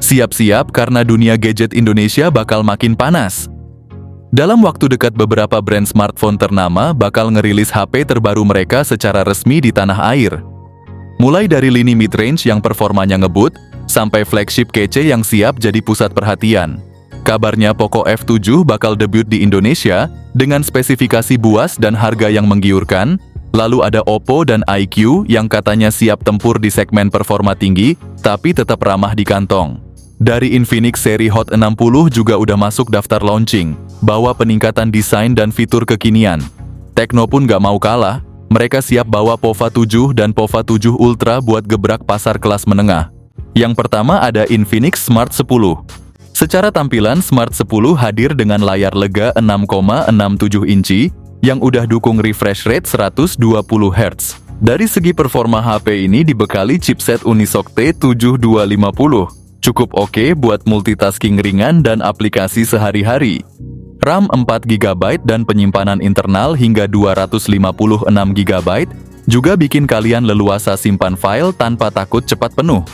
Siap-siap karena dunia gadget Indonesia bakal makin panas. Dalam waktu dekat beberapa brand smartphone ternama bakal ngerilis HP terbaru mereka secara resmi di tanah air. Mulai dari lini mid-range yang performanya ngebut, sampai flagship kece yang siap jadi pusat perhatian. Kabarnya Poco F7 bakal debut di Indonesia dengan spesifikasi buas dan harga yang menggiurkan. Lalu ada Oppo dan iQOO yang katanya siap tempur di segmen performa tinggi, tapi tetap ramah di kantong. Dari Infinix seri Hot 60 juga udah masuk daftar launching, bawa peningkatan desain dan fitur kekinian. Tecno pun gak mau kalah, mereka siap bawa Pova 7 dan Pova 7 Ultra buat gebrak pasar kelas menengah. Yang pertama ada Infinix Smart 10. Secara tampilan, Smart 10 hadir dengan layar lega 6,67 inci, yang udah dukung refresh rate 120 Hz. Dari segi performa HP ini dibekali chipset Unisoc T7250. Cukup oke buat multitasking ringan dan aplikasi sehari-hari. RAM 4GB dan penyimpanan internal hingga 256GB juga bikin kalian leluasa simpan file tanpa takut cepat penuh.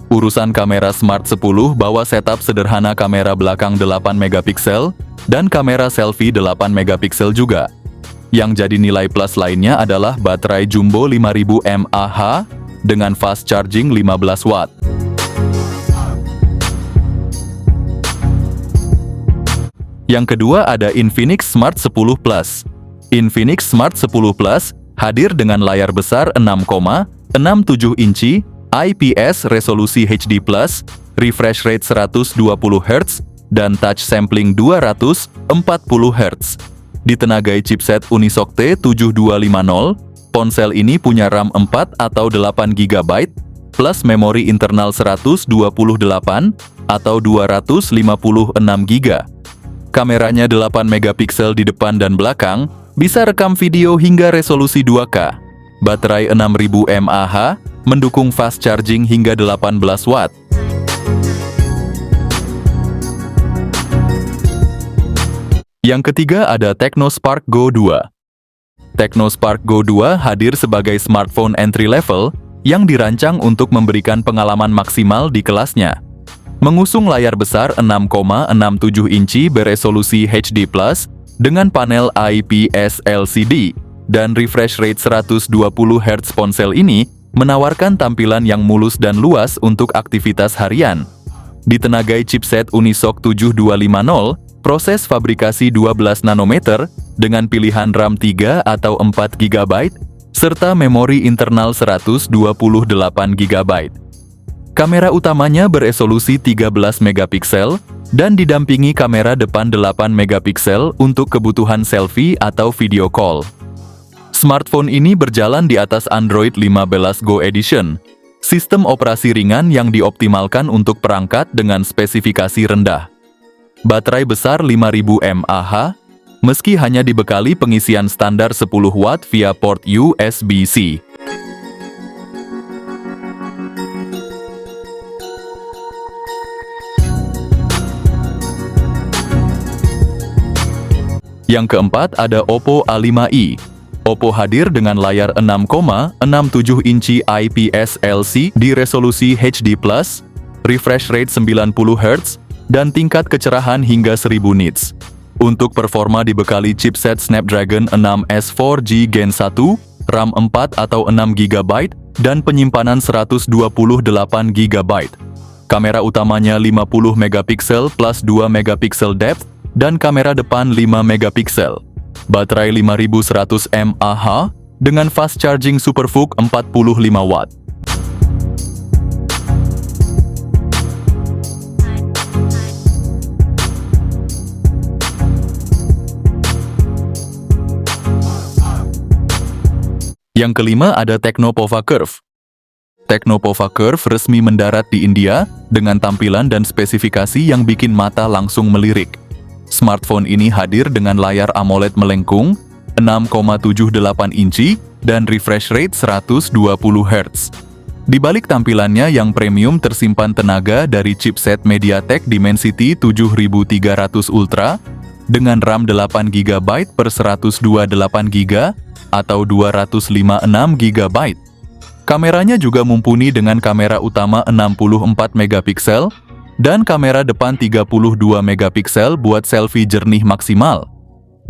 Urusan kamera Smart 10 bawa setup sederhana kamera belakang 8MP dan kamera selfie 8MP juga. Yang jadi nilai plus lainnya adalah baterai jumbo 5000 mAh dengan fast charging 15 watt. Yang kedua ada Infinix Smart 10 Plus. Infinix Smart 10 Plus hadir dengan layar besar 6,67 inci, IPS resolusi HD+, refresh rate 120 Hz, dan touch sampling 240 Hz. Ditenagai chipset Unisoc T7250, ponsel ini punya RAM 4 atau 8GB, plus memori internal 128 atau 256GB. Kameranya 8MP di depan dan belakang, bisa rekam video hingga resolusi 2K. Baterai 6000 mAh, mendukung fast charging hingga 18 watt. Yang ketiga ada Tecno Spark Go 2. Tecno Spark Go 2 hadir sebagai smartphone entry level yang dirancang untuk memberikan pengalaman maksimal di kelasnya. Mengusung layar besar 6,67 inci beresolusi HD+, dengan panel IPS LCD, dan refresh rate 120 Hz. Ponsel ini menawarkan tampilan yang mulus dan luas untuk aktivitas harian. Ditenagai chipset Unisoc 7250, proses fabrikasi 12 nanometer dengan pilihan RAM 3 atau 4 GB, serta memori internal 128 GB. Kamera utamanya beresolusi 13MP dan didampingi kamera depan 8MP untuk kebutuhan selfie atau video call. Smartphone ini berjalan di atas Android 15 Go Edition, sistem operasi ringan yang dioptimalkan untuk perangkat dengan spesifikasi rendah. Baterai besar 5000 mAh, meski hanya dibekali pengisian standar 10 watt via port USB-C. Yang keempat ada Oppo A5i. Oppo hadir dengan layar 6,67 inci IPS LCD resolusi HD+, refresh rate 90 Hz, dan tingkat kecerahan hingga 1000 nits. Untuk performa dibekali chipset Snapdragon 6S 4G Gen 1, RAM 4 atau 6GB, dan penyimpanan 128GB. Kamera utamanya 50MP plus 2MP depth, dan kamera depan 5MP. Baterai 5100 mAh, dengan fast charging SuperVOOC 45 watt. Yang kelima ada Tecno Pova Curve. Tecno Pova Curve resmi mendarat di India dengan tampilan dan spesifikasi yang bikin mata langsung melirik. Smartphone ini hadir dengan layar AMOLED melengkung, 6,78 inci, dan refresh rate 120 Hz. Di balik tampilannya yang premium tersimpan tenaga dari chipset MediaTek Dimensity 7300 Ultra, dengan RAM 8GB per 128GB, atau 256GB. Kameranya juga mumpuni dengan kamera utama 64MP, Dan kamera depan 32 megapiksel buat selfie jernih maksimal.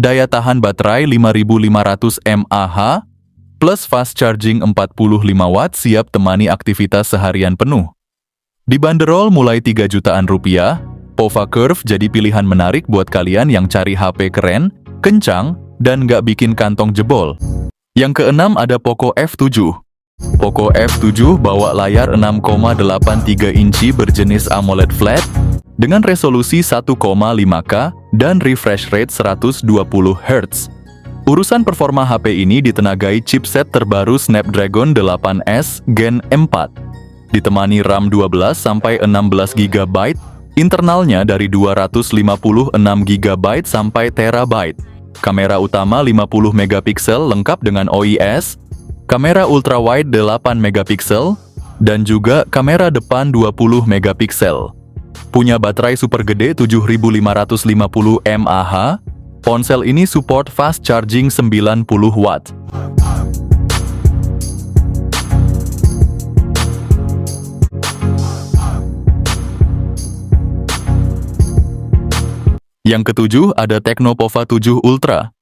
Daya tahan baterai 5500 mAh, plus fast charging 45 watt siap temani aktivitas seharian penuh. Dibanderol mulai 3 jutaan rupiah, Pova Curve jadi pilihan menarik buat kalian yang cari HP keren, kencang, dan nggak bikin kantong jebol. Yang keenam ada Poco F7. Poco F7 bawa layar 6,83 inci berjenis AMOLED flat dengan resolusi 1,5K dan refresh rate 120 Hz. Urusan performa HP ini ditenagai chipset terbaru Snapdragon 8S Gen 4. Ditemani RAM 12-16 GB, internalnya dari 256 GB sampai terabyte. Kamera utama 50 megapiksel lengkap dengan OIS, kamera ultrawide 8 megapiksel, dan juga kamera depan 20 megapiksel. Punya baterai super gede 7550 mAh, ponsel ini support fast charging 90 watt. Yang ketujuh ada Tecno Pova 7 Ultra.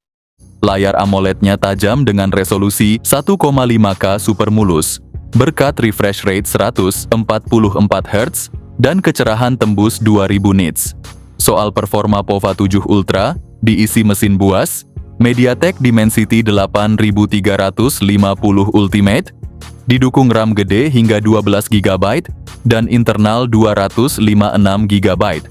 Layar AMOLED-nya tajam dengan resolusi 1,5K super mulus, berkat refresh rate 144 Hz, dan kecerahan tembus 2000 nits. Soal performa Pova 7 Ultra, diisi mesin buas, MediaTek Dimensity 8350 Ultimate, didukung RAM gede hingga 12 GB, dan internal 256 GB.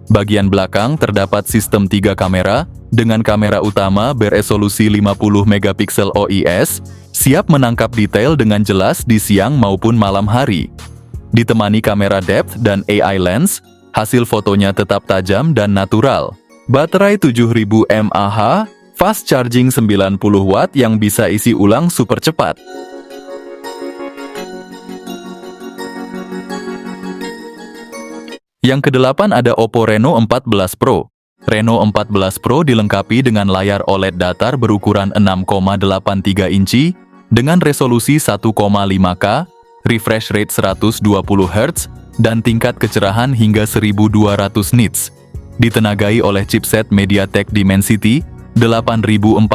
Bagian belakang terdapat sistem 3 kamera, dengan kamera utama beresolusi 50 megapiksel OIS, siap menangkap detail dengan jelas di siang maupun malam hari. Ditemani kamera depth dan AI lens, hasil fotonya tetap tajam dan natural. Baterai 7000 mAh, fast charging 90 watt yang bisa isi ulang super cepat. Yang kedelapan ada Oppo Reno 14 Pro. Reno 14 Pro dilengkapi dengan layar OLED datar berukuran 6,83 inci, dengan resolusi 1,5K, refresh rate 120 Hz, dan tingkat kecerahan hingga 1200 nits. Ditenagai oleh chipset MediaTek Dimensity 8450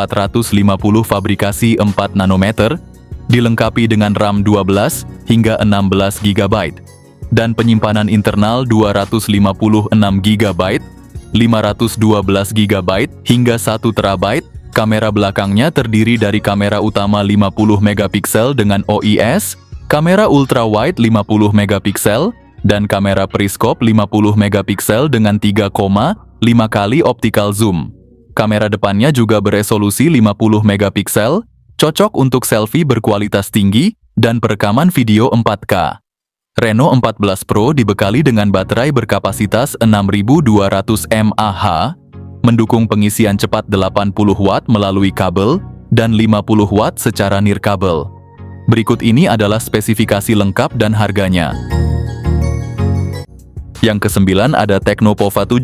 fabrikasi 4 nanometer, dilengkapi dengan RAM 12 hingga 16 GB. Dan penyimpanan internal 256 GB, 512 GB, hingga 1 TB. Kamera belakangnya terdiri dari kamera utama 50 megapiksel dengan OIS, kamera ultrawide 50 megapiksel, dan kamera periskop 50 megapiksel dengan 3,5 kali optical zoom. Kamera depannya juga beresolusi 50 megapiksel, cocok untuk selfie berkualitas tinggi dan perekaman video 4K. Reno 14 Pro dibekali dengan baterai berkapasitas 6200 mAh, mendukung pengisian cepat 80 watt melalui kabel, dan 50 watt secara nirkabel. Berikut ini adalah spesifikasi lengkap dan harganya. Yang kesembilan ada Tecno Pova 7.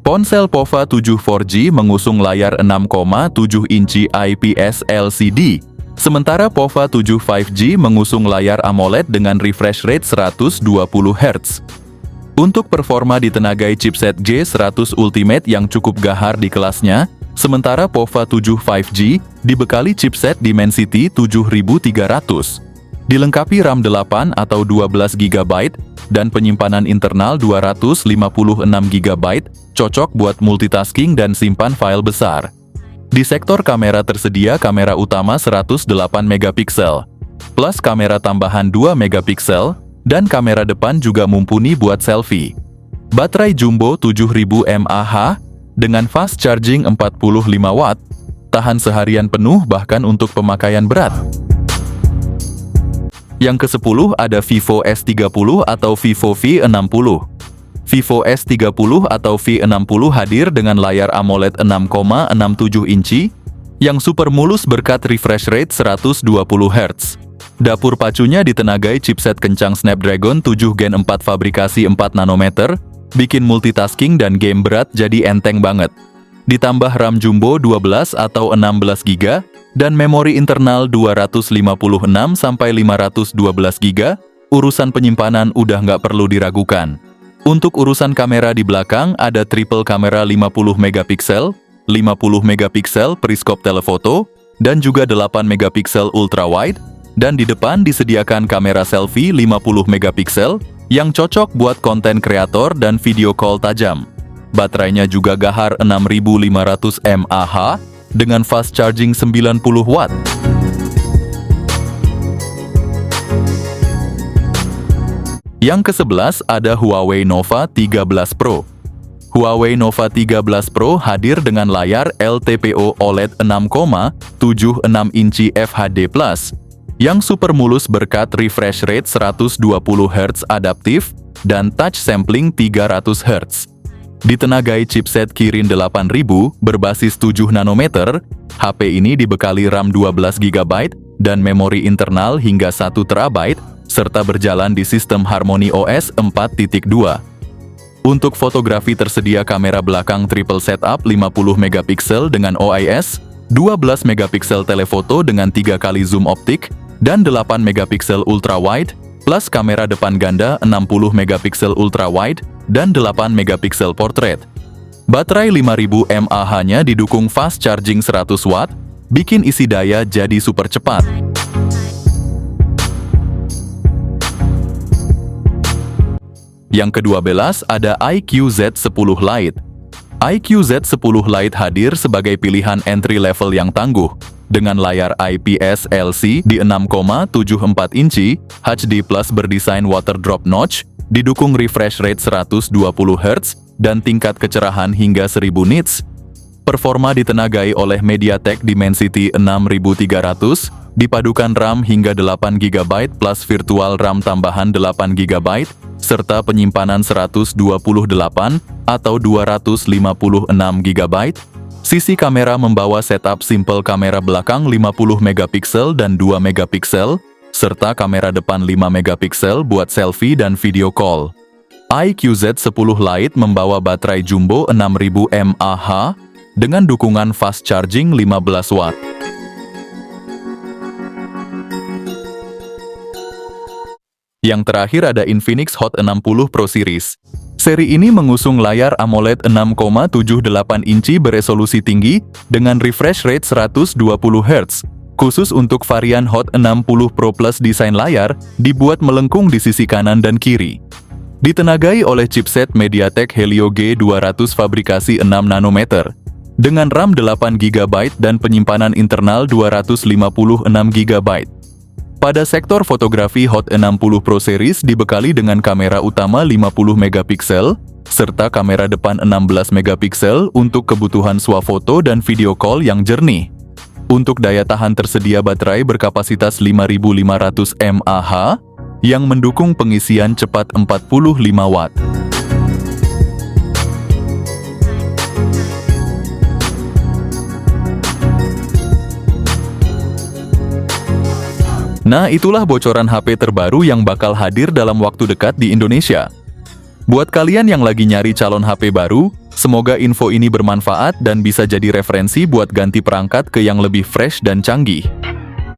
Ponsel Pova 7 4G mengusung layar 6,7 inci IPS LCD, sementara Pova 7 5G mengusung layar AMOLED dengan refresh rate 120 Hz. Untuk performa ditenagai chipset G100 Ultimate yang cukup gahar di kelasnya, sementara Pova 7 5G dibekali chipset Dimensity 7300. Dilengkapi RAM 8 atau 12 GB, dan penyimpanan internal 256 GB, cocok buat multitasking dan simpan file besar. Di sektor kamera tersedia kamera utama 108 megapiksel, plus kamera tambahan 2 megapiksel, dan kamera depan juga mumpuni buat selfie. Baterai jumbo 7000 mAh, dengan fast charging 45 watt, tahan seharian penuh bahkan untuk pemakaian berat. Yang ke-10 ada Vivo S30 atau Vivo V60. Vivo S30 atau V60 hadir dengan layar AMOLED 6,67 inci yang super mulus berkat refresh rate 120 Hz. Dapur pacunya ditenagai chipset kencang Snapdragon 7 Gen 4 fabrikasi 4 nanometer, bikin multitasking dan game berat jadi enteng banget. Ditambah RAM jumbo 12 atau 16 GB dan memori internal 256 sampai 512 GB, urusan penyimpanan udah nggak perlu diragukan. Untuk urusan kamera di belakang ada triple kamera 50 megapiksel, 50 megapiksel periskop telefoto, dan juga 8 megapiksel ultrawide, dan di depan disediakan kamera selfie 50 megapiksel yang cocok buat konten kreator dan video call tajam. Baterainya juga gahar 6500 mAh dengan fast charging 90 watt. Yang ke-11 ada Huawei Nova 13 Pro. Huawei Nova 13 Pro hadir dengan layar LTPO OLED 6,76 inci FHD+, yang super mulus berkat refresh rate 120 Hz adaptif dan touch sampling 300 Hz. Ditenagai chipset Kirin 8000 berbasis 7 nanometer, HP ini dibekali RAM 12 GB dan memori internal hingga 1 TB, serta berjalan di sistem Harmony OS 4.2. Untuk fotografi tersedia kamera belakang triple setup 50 megapiksel dengan OIS, 12 megapiksel telefoto dengan 3 kali zoom optik, dan 8 megapiksel ultrawide, plus kamera depan ganda 60 megapiksel ultrawide, dan 8 megapiksel portrait. Baterai 5000 mAh-nya didukung fast charging 100 watt, bikin isi daya jadi super cepat. Yang ke-12 ada iQOO Z10 Lite. iQOO Z10 Lite hadir sebagai pilihan entry level yang tangguh, dengan layar IPS LC di 6,74 inci, HD Plus berdesain water drop notch, didukung refresh rate 120 Hz, dan tingkat kecerahan hingga 1000 nits. Performa ditenagai oleh MediaTek Dimensity 6300, dipadukan RAM hingga 8 GB plus virtual RAM tambahan 8 GB, serta penyimpanan 128 atau 256 GB. Sisi kamera membawa setup simple kamera belakang 50 megapiksel dan 2 megapiksel, serta kamera depan 5 megapiksel buat selfie dan video call. iQOO Z10 Lite membawa baterai jumbo 6000 mAh dengan dukungan fast charging 15 watt. Yang terakhir ada Infinix Hot 60 Pro Series. Seri ini mengusung layar AMOLED 6,78 inci beresolusi tinggi dengan refresh rate 120 Hz. Khusus untuk varian Hot 60 Pro Plus, desain layar dibuat melengkung di sisi kanan dan kiri. Ditenagai oleh chipset MediaTek Helio G200 fabrikasi 6 nanometer. Dengan RAM 8 GB dan penyimpanan internal 256 GB. Pada sektor fotografi, Hot 60 Pro Series dibekali dengan kamera utama 50 megapiksel, serta kamera depan 16 megapiksel untuk kebutuhan swafoto dan video call yang jernih. Untuk daya tahan tersedia baterai berkapasitas 5500 mAh, yang mendukung pengisian cepat 45 watt. Nah, itulah bocoran HP terbaru yang bakal hadir dalam waktu dekat di Indonesia. Buat kalian yang lagi nyari calon HP baru, semoga info ini bermanfaat dan bisa jadi referensi buat ganti perangkat ke yang lebih fresh dan canggih.